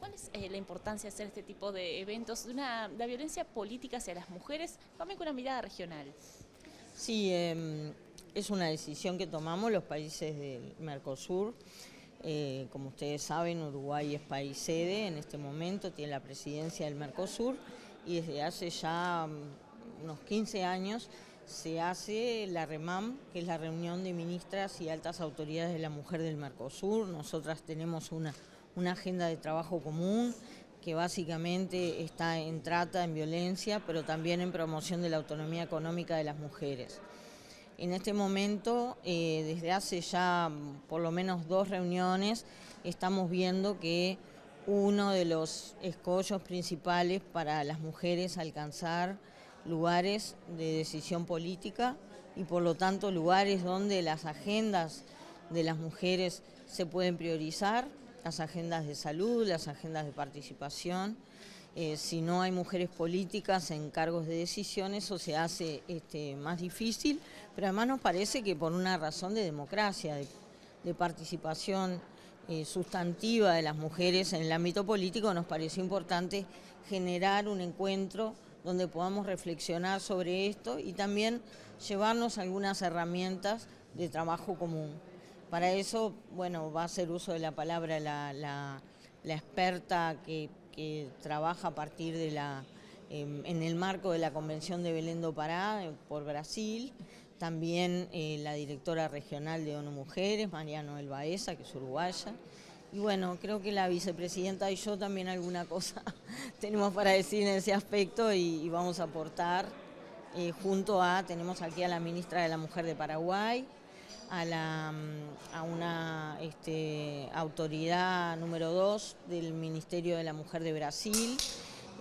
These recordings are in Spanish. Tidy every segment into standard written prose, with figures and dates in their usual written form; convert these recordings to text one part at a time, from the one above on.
¿Cuál es la importancia de hacer este tipo de eventos, de la violencia política hacia las mujeres, también con una mirada regional? Sí, es una decisión que tomamos los países del Mercosur. Como ustedes saben, Uruguay es país sede en este momento, tiene la presidencia del Mercosur y desde hace ya unos 15 años se hace la REMAM, que es la reunión de ministras y altas autoridades de la mujer del Mercosur. Nosotras tenemos una agenda de trabajo común que básicamente está en trata, en violencia, pero también en promoción de la autonomía económica de las mujeres. En este momento, desde hace ya por lo menos 2 reuniones, estamos viendo que uno de los escollos principales para las mujeres alcanzar lugares de decisión política y por lo tanto lugares donde las agendas de las mujeres se pueden priorizar, las agendas de salud, las agendas de participación. Si no hay mujeres políticas en cargos de decisión, eso se hace más difícil, pero además nos parece que por una razón de democracia, de participación sustantiva de las mujeres en el ámbito político, nos pareció importante generar un encuentro donde podamos reflexionar sobre esto y también llevarnos algunas herramientas de trabajo común. Para eso, bueno, va a hacer uso de la palabra la experta que trabaja a partir de en el marco de la Convención de Belém do Pará por Brasil, también la directora regional de ONU Mujeres, María Noel Baeza, que es uruguaya. Y bueno, creo que la vicepresidenta y yo también alguna cosa tenemos para decir en ese aspecto y vamos a aportar tenemos aquí a la ministra de la Mujer de Paraguay, a una autoridad número 2 del Ministerio de la Mujer de Brasil.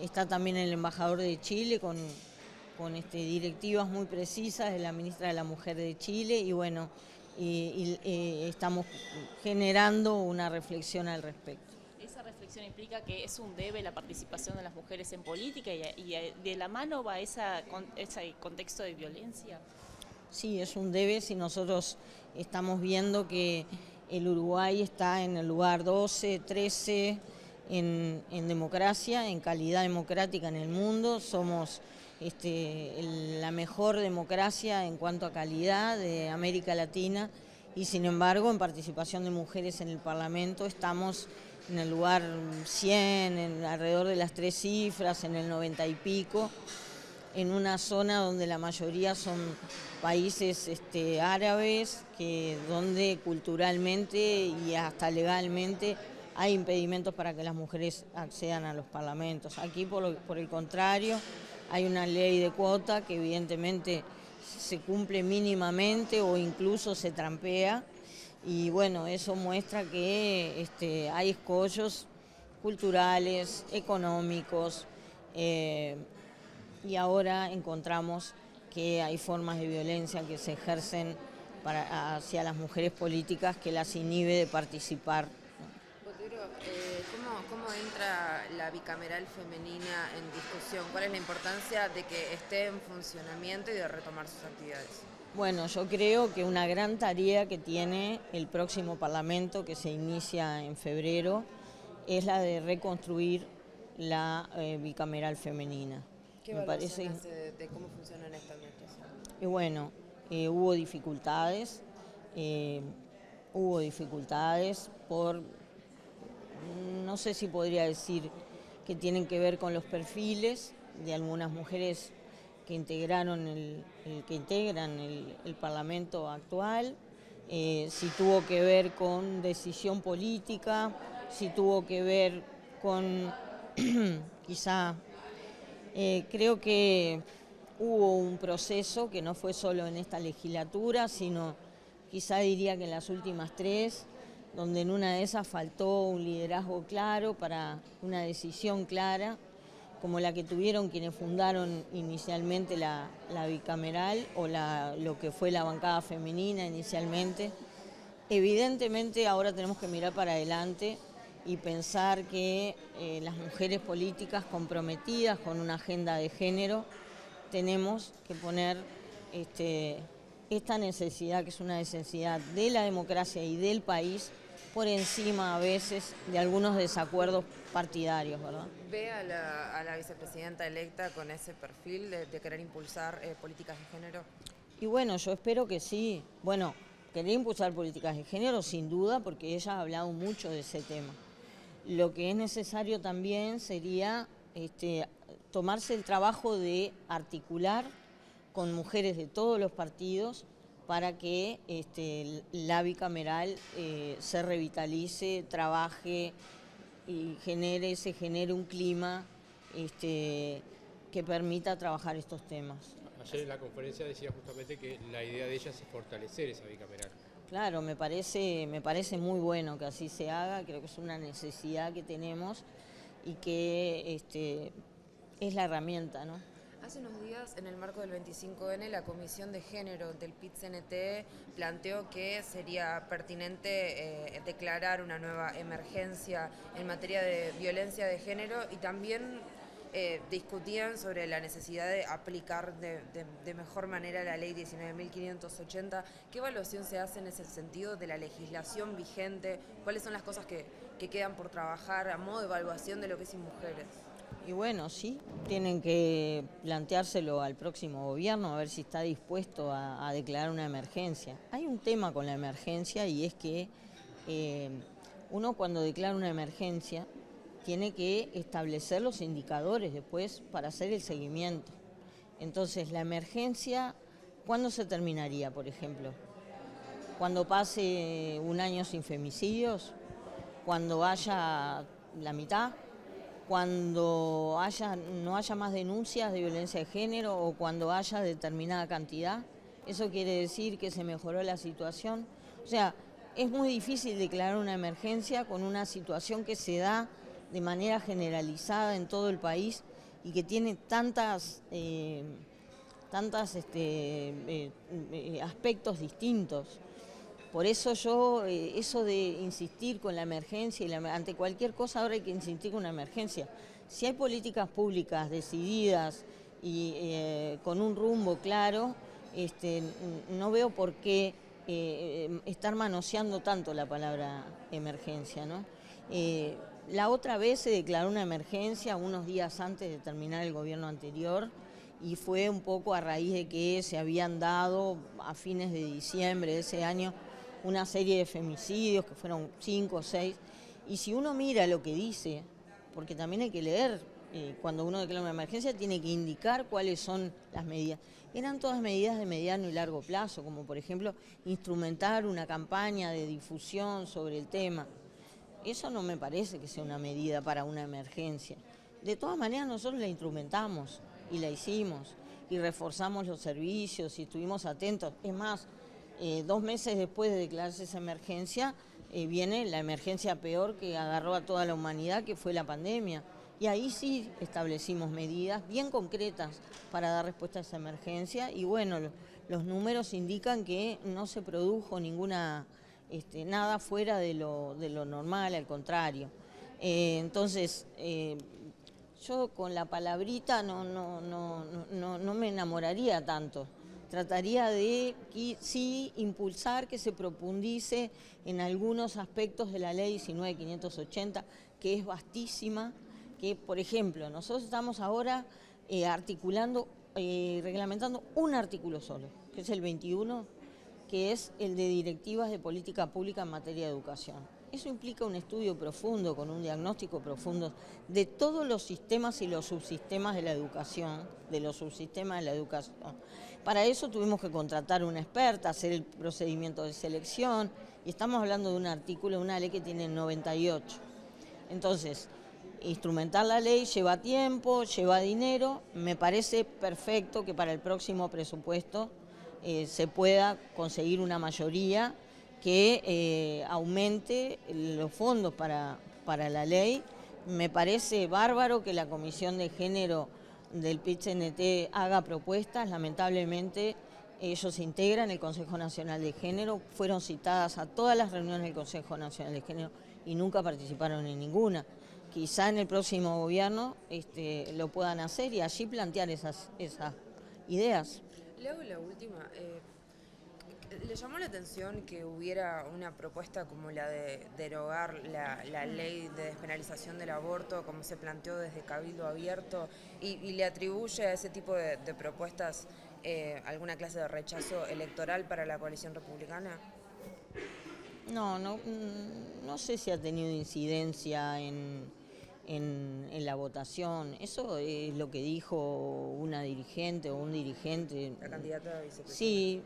Está también el embajador de Chile con directivas muy precisas de la ministra de la Mujer de Chile y bueno, estamos generando una reflexión al respecto. Esa reflexión implica que es un debe la participación de las mujeres en política y de la mano va ese contexto de violencia. Sí, es un debe si nosotros estamos viendo que el Uruguay está en el lugar 12, 13 en democracia, en calidad democrática en el mundo. Somos la mejor democracia en cuanto a calidad de América Latina y sin embargo en participación de mujeres en el Parlamento estamos en el lugar 100, alrededor de las 3 cifras, en el 90 y pico, en una zona donde la mayoría son países árabes, donde culturalmente y hasta legalmente hay impedimentos para que las mujeres accedan a los parlamentos. Aquí, por el contrario, hay una ley de cuota que evidentemente se cumple mínimamente o incluso se trampea. Y bueno, eso muestra que hay escollos culturales, económicos, y ahora encontramos que hay formas de violencia que se ejercen hacia las mujeres políticas que las inhibe de participar. Botero, ¿cómo entra la bicameral femenina en discusión? ¿Cuál es la importancia de que esté en funcionamiento y de retomar sus actividades? Bueno, yo creo que una gran tarea que tiene el próximo Parlamento, que se inicia en febrero, es la de reconstruir la bicameral femenina. ¿Qué evaluación hace de cómo funciona en esta administración? Y bueno, hubo dificultades por, no sé si podría decir que tienen que ver con los perfiles de algunas mujeres que integran el Parlamento actual, si tuvo que ver con decisión política, si tuvo que ver con quizá, creo que hubo un proceso que no fue solo en esta legislatura, sino quizá diría que en las últimas 3, donde en una de esas faltó un liderazgo claro para una decisión clara, como la que tuvieron quienes fundaron inicialmente la bicameral o lo que fue la bancada femenina inicialmente. Evidentemente ahora tenemos que mirar para adelante y pensar que las mujeres políticas comprometidas con una agenda de género tenemos que poner esta necesidad, que es una necesidad de la democracia y del país, por encima a veces de algunos desacuerdos partidarios, ¿verdad? ¿Ve a la vicepresidenta electa con ese perfil de querer impulsar políticas de género? Y bueno, yo espero que sí. Bueno, querer impulsar políticas de género sin duda, porque ella ha hablado mucho de ese tema. Lo que es necesario también sería tomarse el trabajo de articular con mujeres de todos los partidos para que la bicameral se revitalice, trabaje y se genere un clima que permita trabajar estos temas. Ayer en la conferencia decía justamente que la idea de ella es fortalecer esa bicameral. Claro, me parece muy bueno que así se haga, creo que es una necesidad que tenemos y que es la herramienta, ¿no? Hace unos días, en el marco del 25N, la Comisión de Género del PIT-CNT planteó que sería pertinente declarar una nueva emergencia en materia de violencia de género y también discutían sobre la necesidad de aplicar de mejor manera la ley 19.580. ¿Qué evaluación se hace en ese sentido de la legislación vigente? ¿Cuáles son las cosas que quedan por trabajar a modo de evaluación de lo que es Mujeres? Y bueno, sí, tienen que planteárselo al próximo gobierno, a ver si está dispuesto a declarar una emergencia. Hay un tema con la emergencia y es que uno cuando declara una emergencia tiene que establecer los indicadores después para hacer el seguimiento. Entonces, la emergencia, ¿cuándo se terminaría, por ejemplo? ¿Cuando pase un año sin femicidios? ¿Cuando haya la mitad? ¿Cuando no haya más denuncias de violencia de género o cuando haya determinada cantidad? ¿Eso quiere decir que se mejoró la situación? O sea, es muy difícil declarar una emergencia con una situación que se da de manera generalizada en todo el país y que tiene tantas aspectos distintos. Por eso yo, eso de insistir con la emergencia, y ante cualquier cosa ahora hay que insistir con una emergencia. Si hay políticas públicas decididas y con un rumbo claro, no veo por qué estar manoseando tanto la palabra emergencia, ¿no? La otra vez se declaró una emergencia unos días antes de terminar el gobierno anterior y fue un poco a raíz de que se habían dado a fines de diciembre de ese año una serie de femicidios, que fueron 5 o 6, y si uno mira lo que dice, porque también hay que leer, cuando uno declara una emergencia tiene que indicar cuáles son las medidas. Eran todas medidas de mediano y largo plazo, como por ejemplo instrumentar una campaña de difusión sobre el tema. Eso no me parece que sea una medida para una emergencia. De todas maneras nosotros la instrumentamos y la hicimos y reforzamos los servicios y estuvimos atentos. Es más, 2 meses después de declararse esa emergencia, viene la emergencia peor que agarró a toda la humanidad, que fue la pandemia. Y ahí sí establecimos medidas bien concretas para dar respuesta a esa emergencia. Y bueno, los números indican que no se produjo nada fuera de lo normal, al contrario. Entonces, yo con la palabrita no me enamoraría tanto. Trataría de sí impulsar que se profundice en algunos aspectos de la ley 19.580, que es vastísima, que por ejemplo nosotros estamos ahora reglamentando un artículo solo, que es el 21, que es el de directivas de política pública en materia de educación. Eso implica un estudio profundo, con un diagnóstico profundo de todos los sistemas y los subsistemas de la educación, Para eso tuvimos que contratar una experta, hacer el procedimiento de selección, y estamos hablando de un artículo, una ley que tiene 98. Entonces, instrumentar la ley lleva tiempo, lleva dinero. Me parece perfecto que para el próximo presupuesto se pueda conseguir una mayoría que aumente los fondos para la ley. Me parece bárbaro que la Comisión de Género del PIT-CNT haga propuestas. Lamentablemente ellos integran el Consejo Nacional de Género, fueron citadas a todas las reuniones del Consejo Nacional de Género y nunca participaron en ninguna. Quizá en el próximo gobierno lo puedan hacer y allí plantear esas ideas. Le hago la última. ¿Le llamó la atención que hubiera una propuesta como la de derogar la ley de despenalización del aborto, como se planteó desde Cabildo Abierto, y le atribuye a ese tipo de propuestas alguna clase de rechazo electoral para la coalición republicana? No sé si ha tenido incidencia en la votación. Eso es lo que dijo una dirigente o un dirigente. La candidata a vicepresidenta. Sí,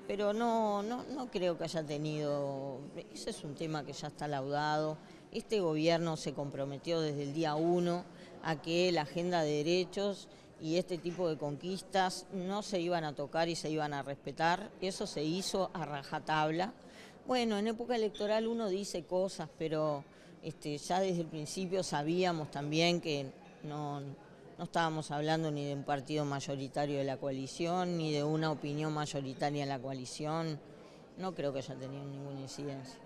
pero no creo que haya tenido. Ese es un tema que ya está laudado. Este gobierno se comprometió desde el día 1 a que la agenda de derechos y este tipo de conquistas no se iban a tocar y se iban a respetar. Eso se hizo a rajatabla. Bueno, en época electoral uno dice cosas, pero ya desde el principio sabíamos también que no estábamos hablando ni de un partido mayoritario de la coalición, ni de una opinión mayoritaria en la coalición. No creo que haya tenido ninguna incidencia.